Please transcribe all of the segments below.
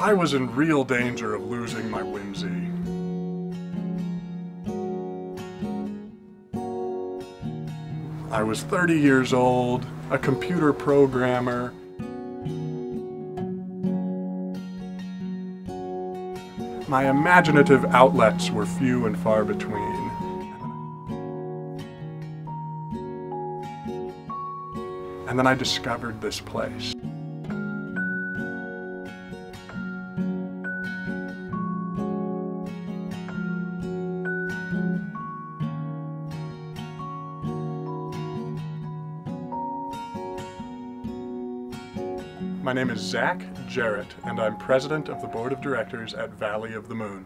I was in real danger of losing my whimsy. I was 30 years old, a computer programmer. My imaginative outlets were few and far between. And then I discovered this place. My name is Zach Jarrett, and I'm president of the board of directors at Valley of the Moon.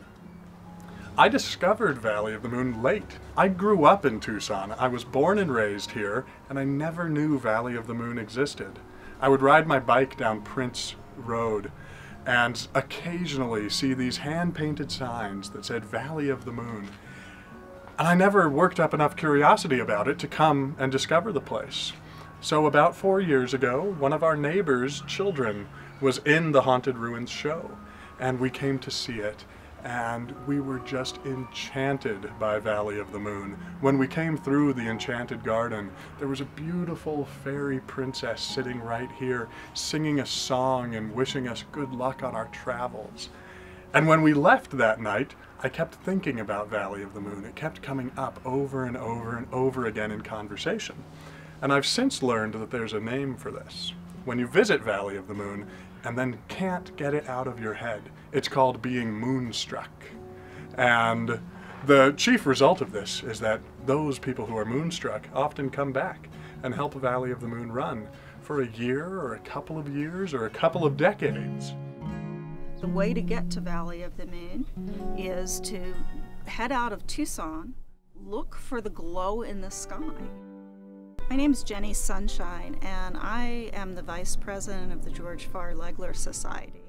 I discovered Valley of the Moon late. I grew up in Tucson. I was born and raised here, and I never knew Valley of the Moon existed. I would ride my bike down Prince Road and occasionally see these hand-painted signs that said Valley of the Moon. And I never worked up enough curiosity about it to come and discover the place. So about 4 years ago, one of our neighbor's children was in the Haunted Ruins show, and we came to see it, and we were just enchanted by Valley of the Moon. When we came through the enchanted garden, there was a beautiful fairy princess sitting right here, singing a song and wishing us good luck on our travels. And when we left that night, I kept thinking about Valley of the Moon. It kept coming up over and over and over again in conversation. And I've since learned that there's a name for this. When you visit Valley of the Moon and then can't get it out of your head, it's called being moonstruck. And the chief result of this is that those people who are moonstruck often come back and help Valley of the Moon run for a year or a couple of years or a couple of decades. The way to get to Valley of the Moon is to head out of Tucson, look for the glow in the sky. My name is Jenny Sunshine, and I am the Vice President of the George Farr Legler Society.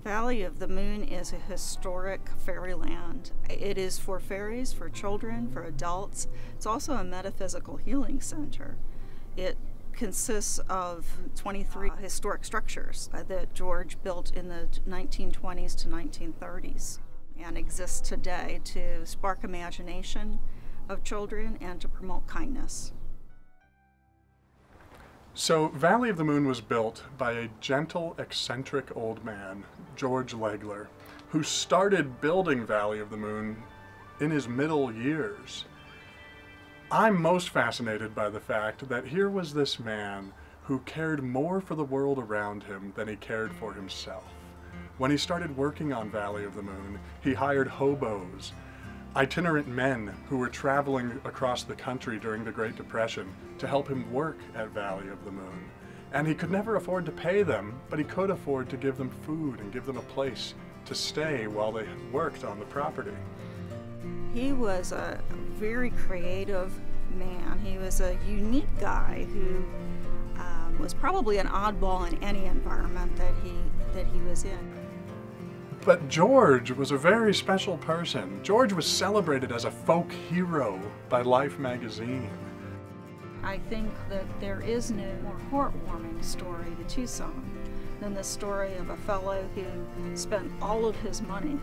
Valley of the Moon is a historic fairyland. It is for fairies, for children, for adults. It's also a metaphysical healing center. It consists of 23 historic structures that George built in the 1920s to 1930s and exists today to spark imagination of children and to promote kindness. So Valley of the Moon was built by a gentle, eccentric old man, George Legler, who started building Valley of the Moon in his middle years. I'm most fascinated by the fact that here was this man who cared more for the world around him than he cared for himself. When he started working on Valley of the Moon, he hired hobos, itinerant men who were traveling across the country during the Great Depression to help him work at Valley of the Moon. And he could never afford to pay them, but he could afford to give them food and give them a place to stay while they worked on the property. He was a very creative man. He was a unique guy who was probably an oddball in any environment that he was in. But George was a very special person. George was celebrated as a folk hero by Life magazine. I think that there is no more heartwarming story to Tucson than the story of a fellow who spent all of his money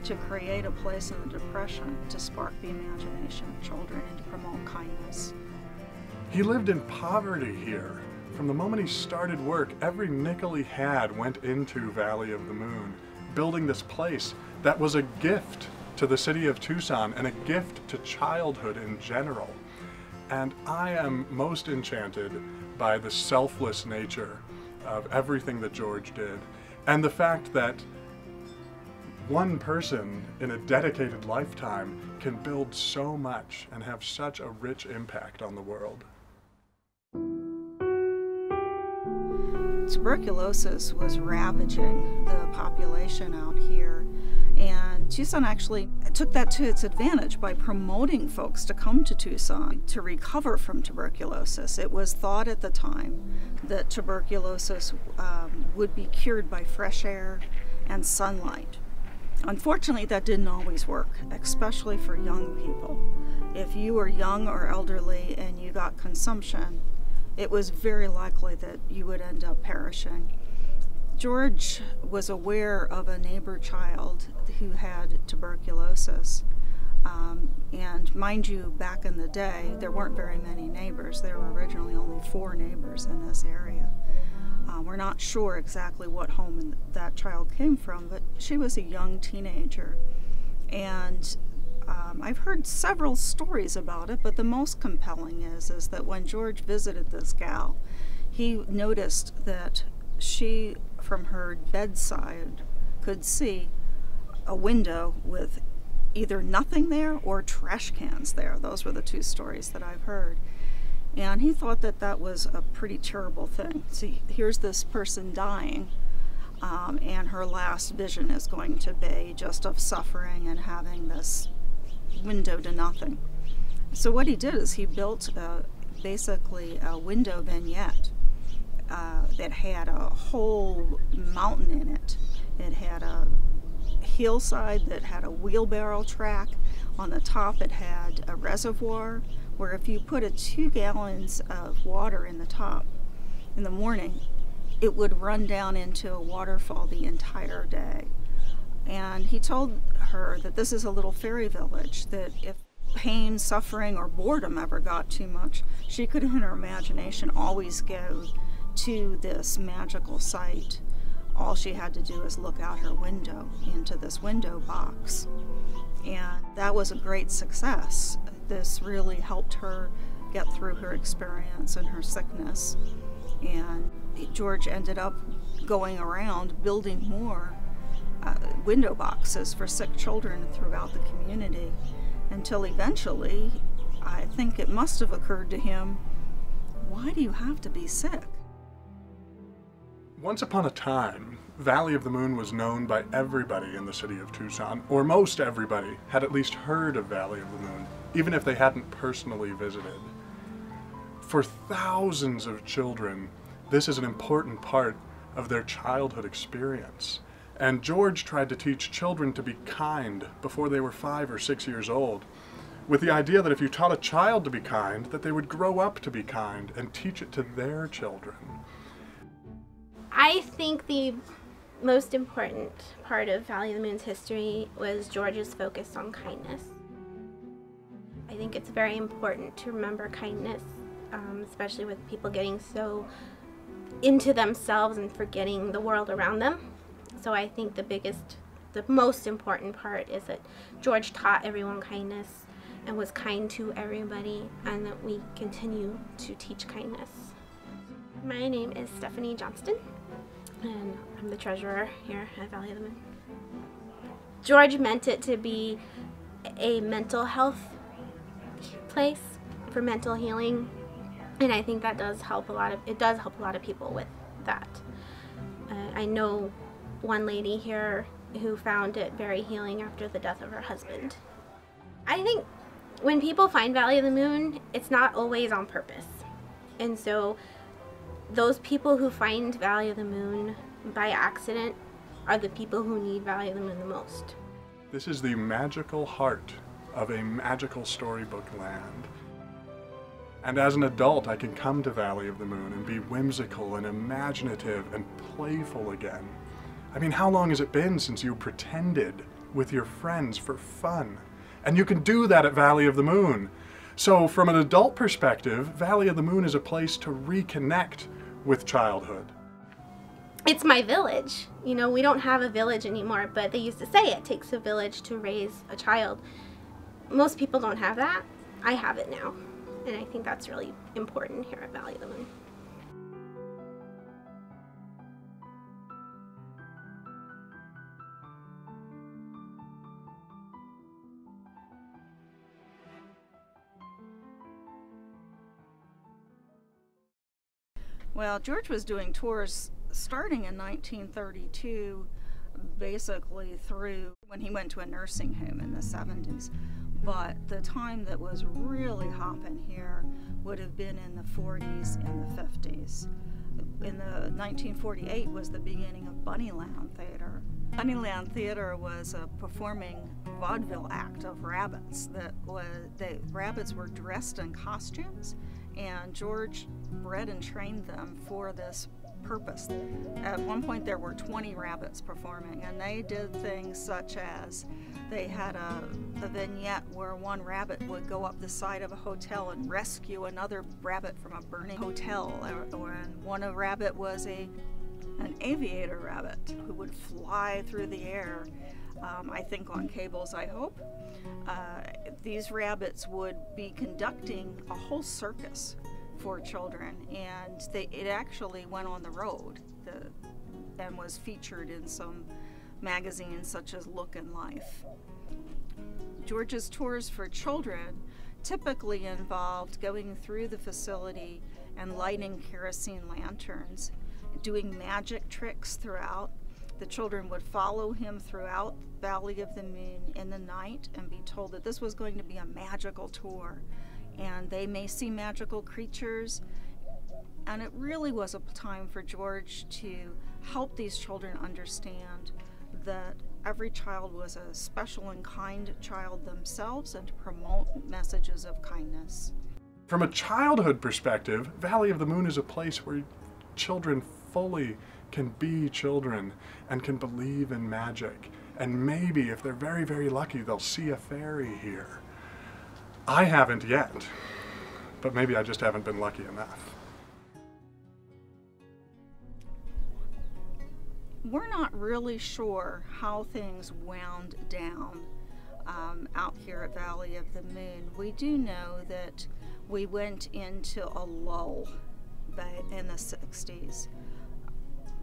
to create a place in the Depression to spark the imagination of children and to promote kindness. He lived in poverty here. From the moment he started work, every nickel he had went into Valley of the Moon, building this place that was a gift to the city of Tucson and a gift to childhood in general. And I am most enchanted by the selfless nature of everything that George did, and the fact that one person in a dedicated lifetime can build so much and have such a rich impact on the world. Tuberculosis was ravaging the population out here, and Tucson actually took that to its advantage by promoting folks to come to Tucson to recover from tuberculosis. It was thought at the time that tuberculosis would be cured by fresh air and sunlight. Unfortunately, that didn't always work, especially for young people. If you were young or elderly and you got consumption, it was very likely that you would end up perishing. George was aware of a neighbor child who had tuberculosis. And mind you, back in the day, there weren't very many neighbors. There were originally only 4 neighbors in this area. We're not sure exactly what home that child came from, but she was a young teenager. And I've heard several stories about it, but the most compelling is that when George visited this gal, he noticed that she, from her bedside, could see a window with either nothing there or trash cans there. Those were the 2 stories that I've heard. And he thought that that was a pretty terrible thing. See, here's this person dying, and her last vision is going to be just of suffering and having this window to nothing. So what he did is he built basically a window vignette that had a whole mountain in it. It had a hillside that had a wheelbarrow track. On the top it had a reservoir where if you put 2 gallons of water in the top in the morning, it would run down into a waterfall the entire day. And he told her that this is a little fairy village, that if pain, suffering, or boredom ever got too much, she could in her imagination always go to this magical site. All she had to do is look out her window into this window box. And that was a great success. This really helped her get through her experience and her sickness. And George ended up going around building more window boxes for sick children throughout the community, until eventually, I think it must have occurred to him, why do you have to be sick? Once upon a time, Valley of the Moon was known by everybody in the city of Tucson, or most everybody had at least heard of Valley of the Moon, even if they hadn't personally visited. For thousands of children, this is an important part of their childhood experience. And George tried to teach children to be kind before they were 5 or 6 years old, with the idea that if you taught a child to be kind, that they would grow up to be kind and teach it to their children. I think the most important part of Valley of the Moon's history was George's focus on kindness. I think it's very important to remember kindness, especially with people getting so into themselves and forgetting the world around them. So I think the most important part is that George taught everyone kindness and was kind to everybody, and that we continue to teach kindness. My name is Stephanie Johnston, and I'm the treasurer here at Valley of the Moon. George meant it to be a mental health place for mental healing, and I think that does help a lot of people with that. I know one lady here who found it very healing after the death of her husband. I think when people find Valley of the Moon, it's not always on purpose. And so those people who find Valley of the Moon by accident are the people who need Valley of the Moon the most. This is the magical heart of a magical storybook land. And as an adult, I can come to Valley of the Moon and be whimsical and imaginative and playful again. I mean, how long has it been since you pretended with your friends for fun? And you can do that at Valley of the Moon. So from an adult perspective, Valley of the Moon is a place to reconnect with childhood. It's my village. You know, we don't have a village anymore, but they used to say it takes a village to raise a child. Most people don't have that. I have it now. And I think that's really important here at Valley of the Moon. Well, George was doing tours starting in 1932, basically through when he went to a nursing home in the 70s. But the time that was really hopping here would have been in the 40s and the 50s. In the 1948 was the beginning of Bunnyland Theater. Bunnyland Theater was a performing vaudeville act of rabbits. The rabbits were dressed in costumes, and George bred and trained them for this purpose. At one point there were 20 rabbits performing, and they did things such as they had a vignette where one rabbit would go up the side of a hotel and rescue another rabbit from a burning hotel, and one rabbit was an aviator rabbit who would fly through the air, I think on cables, I hope. These rabbits would be conducting a whole circus for children, and it actually went on the road and was featured in some magazines such as Look and Life. George's tours for children typically involved going through the facility and lighting kerosene lanterns, doing magic tricks throughout. The children would follow him throughout Valley of the Moon in the night and be told that this was going to be a magical tour, and they may see magical creatures. And it really was a time for George to help these children understand that every child was a special and kind child themselves, and to promote messages of kindness. From a childhood perspective, Valley of the Moon is a place where children fully can be children and can believe in magic. And maybe, if they're very, very lucky, they'll see a fairy here. I haven't yet, but maybe I just haven't been lucky enough. We're not really sure how things wound down out here at Valley of the Moon. We do know that we went into a lull in the 60s.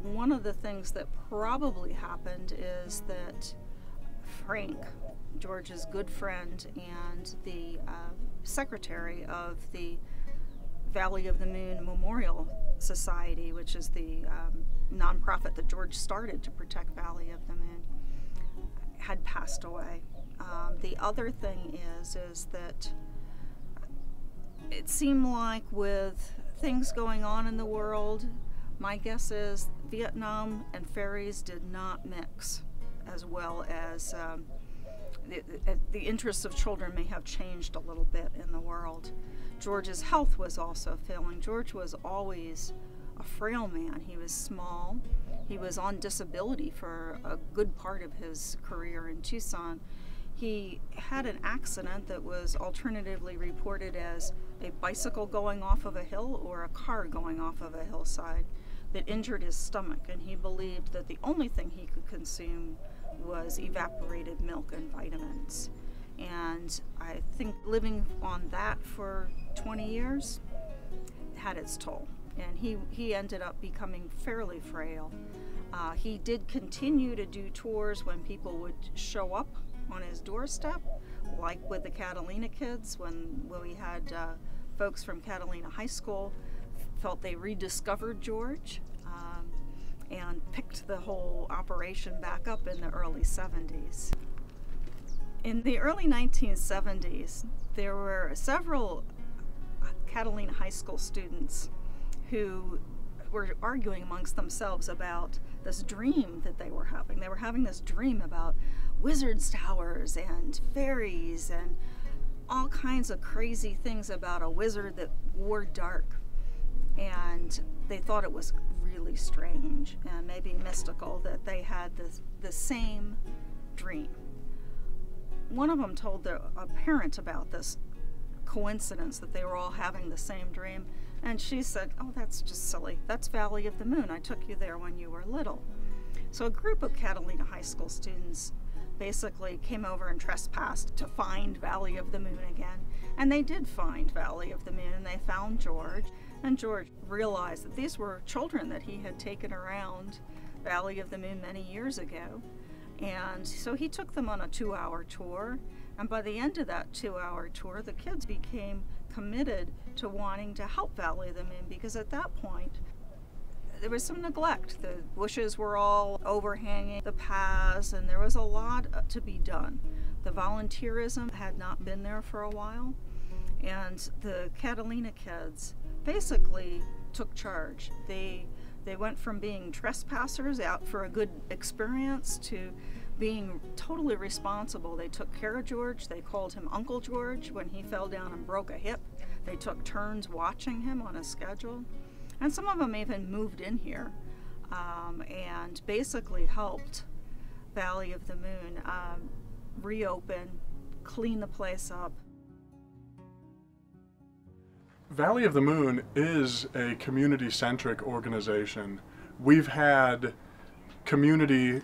One of the things that probably happened is that Freek, George's good friend and the secretary of the Valley of the Moon Memorial Society, which is the nonprofit that George started to protect Valley of the Moon, had passed away. The other thing is that it seemed like with things going on in the world, my guess is Vietnam and fairies did not mix as well as the interests of children may have changed a little bit in the world. George's health was also failing. George was always a frail man. He was small. He was on disability for a good part of his career in Tucson. He had an accident that was alternatively reported as a bicycle going off of a hill or a car going off of a hillside that injured his stomach, and he believed that the only thing he could consume was evaporated milk and vitamins. And I think living on that for 20 years had its toll, and he ended up becoming fairly frail. He did continue to do tours when people would show up on his doorstep, like with the Catalina kids, when we had folks from Catalina High School felt they rediscovered George and picked the whole operation back up in the early 70s. In the early 1970s, there were several Catalina High School students who were arguing amongst themselves about this dream that they were having. They were having this dream about wizards' towers and fairies and all kinds of crazy things about a wizard that wore dark. And they thought it was really strange and maybe mystical that they had the same dream. One of them told a parent about this coincidence that they were all having the same dream, and she said, "Oh, that's just silly. That's Valley of the Moon. I took you there when you were little." So a group of Catalina High School students basically came over and trespassed to find Valley of the Moon again, and they did find Valley of the Moon, and they found George, and George realized that these were children that he had taken around Valley of the Moon many years ago. And so he took them on a 2-hour tour, and by the end of that 2-hour tour, the kids became committed to wanting to help Valley of the Moon, because at that point there was some neglect. The bushes were all overhanging the paths, and there was a lot to be done. The volunteerism had not been there for a while, and the Catalina kids basically took charge. They went from being trespassers out for a good experience to being totally responsible. They took care of George. They called him Uncle George when he fell down and broke a hip. They took turns watching him on a schedule. And some of them even moved in here and basically helped Valley of the Moon reopen, clean the place up. Valley of the Moon is a community-centric organization. We've had community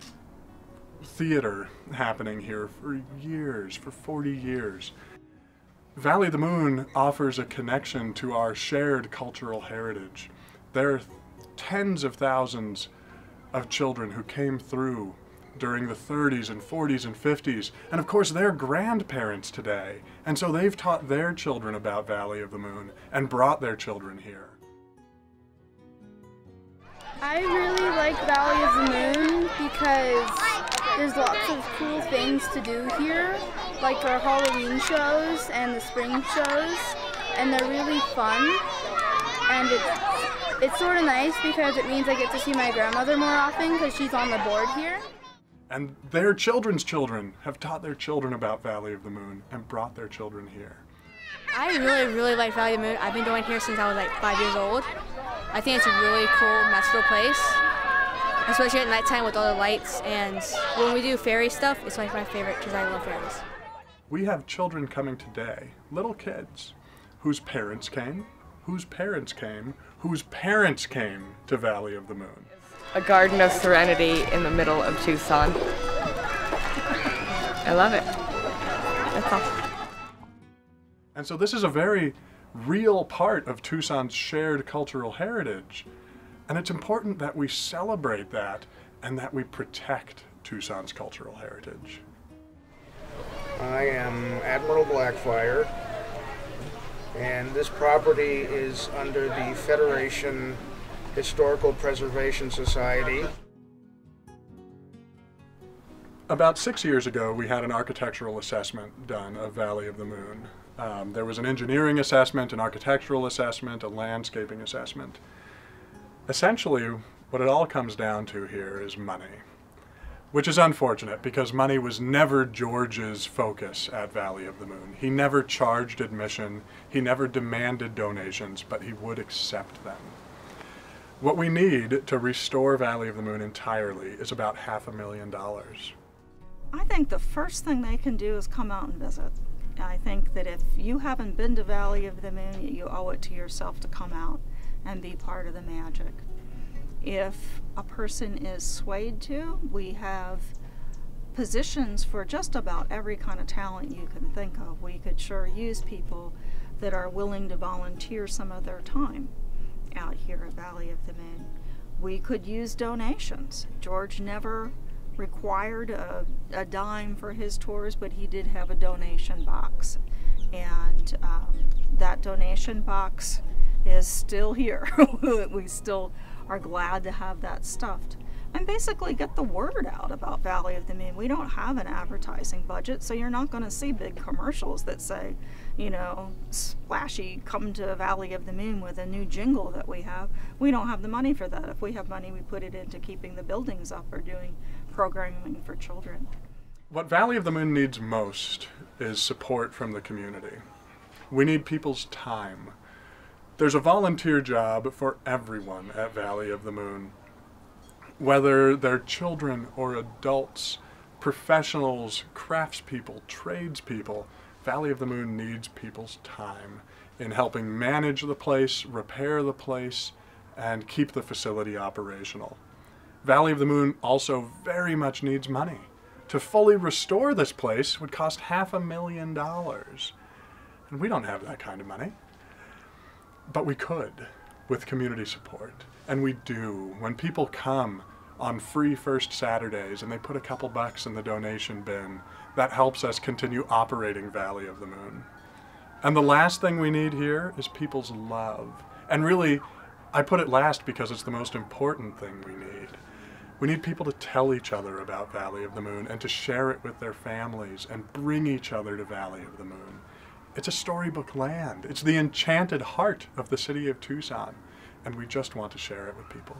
theater happening here for years, for 40 years. Valley of the Moon offers a connection to our shared cultural heritage. There are tens of thousands of children who came through during the 30s and 40s and 50s, and of course they're grandparents today, and so they've taught their children about Valley of the Moon and brought their children here. I really like Valley of the Moon because there's lots of cool things to do here, like our Halloween shows and the spring shows, and they're really fun. And it's sort of nice because it means I get to see my grandmother more often because she's on the board here. And their children's children have taught their children about Valley of the Moon and brought their children here. I really like Valley of the Moon. I've been going here since I was like 5 years old. I think it's a really cool, magical place, especially at nighttime with all the lights. And when we do fairy stuff, it's like my favorite because I love fairies. We have children coming today, little kids, whose parents came, whose parents came, whose parents came to Valley of the Moon. A garden of serenity in the middle of Tucson. I love it. That's all. And so this is a very real part of Tucson's shared cultural heritage. And it's important that we celebrate that and that we protect Tucson's cultural heritage. I am Admiral Blackfire, and this property is under the Federation Historical Preservation Society. About 6 years ago, we had an architectural assessment done of Valley of the Moon. There was an engineering assessment, an architectural assessment, a landscaping assessment. Essentially, what it all comes down to here is money, which is unfortunate because money was never George's focus at Valley of the Moon. He never charged admission, he never demanded donations, but he would accept them. What we need to restore Valley of the Moon entirely is about $500,000. I think the first thing they can do is come out and visit. I think that if you haven't been to Valley of the Moon, you owe it to yourself to come out and be part of the magic. If a person is swayed to, we have positions for just about every kind of talent you can think of. We could sure use people that are willing to volunteer some of their time out here at Valley of the Moon. We could use donations. George never required a dime for his tours, but he did have a donation box, and that donation box is still here. We still are glad to have that stuffed. And basically get the word out about Valley of the Moon. We don't have an advertising budget, so you're not going to see big commercials that say, you know, splashy, come to Valley of the Moon with a new jingle that we have. We don't have the money for that. If we have money, we put it into keeping the buildings up or doing programming for children. What Valley of the Moon needs most is support from the community. We need people's time. There's a volunteer job for everyone at Valley of the Moon. Whether they're children or adults, professionals, craftspeople, tradespeople, Valley of the Moon needs people's time in helping manage the place, repair the place, and keep the facility operational. Valley of the Moon also very much needs money. To fully restore this place would cost $500,000. And we don't have that kind of money. But we could with community support. And we do. When people come on free first Saturdays and they put a couple bucks in the donation bin, that helps us continue operating Valley of the Moon. And the last thing we need here is people's love. And really, I put it last because it's the most important thing we need. We need people to tell each other about Valley of the Moon and to share it with their families and bring each other to Valley of the Moon. It's a storybook land. It's the enchanted heart of the city of Tucson, and we just want to share it with people.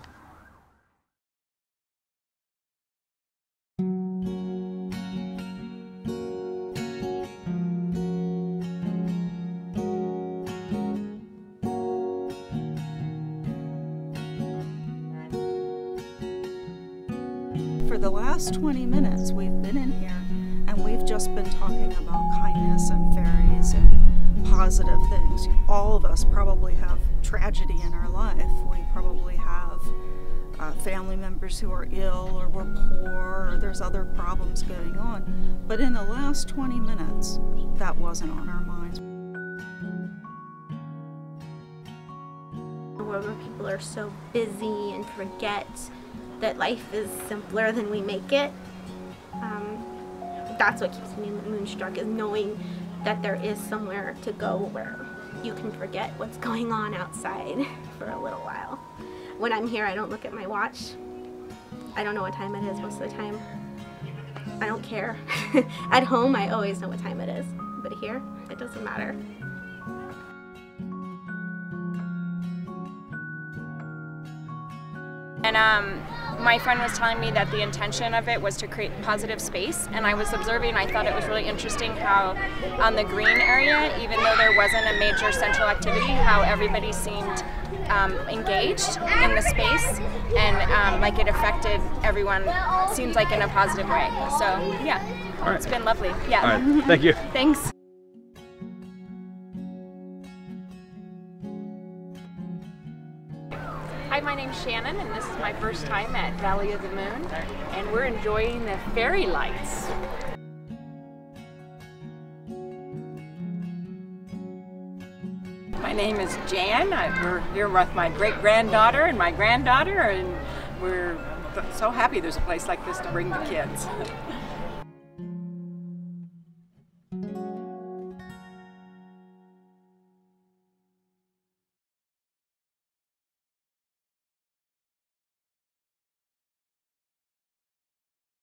for the last 20 minutes we've been in here and we've just been talking about kindness and fairies and positive things. All of us probably have tragedy in our life. We probably have family members who are ill, or we're poor, or there's other problems going on. But in the last 20 minutes, that wasn't on our minds. Where people are so busy and forget that life is simpler than we make it. That's what keeps me moonstruck, is knowing that there is somewhere to go where you can forget what's going on outside for a little while. When I'm here, I don't look at my watch. I don't know what time it is most of the time. I don't care. At home, I always know what time it is. But here, it doesn't matter. And my friend was telling me that the intention of it was to create positive space, and I was observing, I thought it was really interesting how on the green area, even though there wasn't a major central activity, how everybody seemed engaged in the space, and like it affected everyone, seems like in a positive way. So yeah, It's been lovely. Yeah. All right, thank you. Thanks. Hi, my name's Shannon, and this is my first time at Valley of the Moon, and we're enjoying the fairy lights. My name is Jan. We're here with my great-granddaughter and my granddaughter, and we're so happy there's a place like this to bring the kids.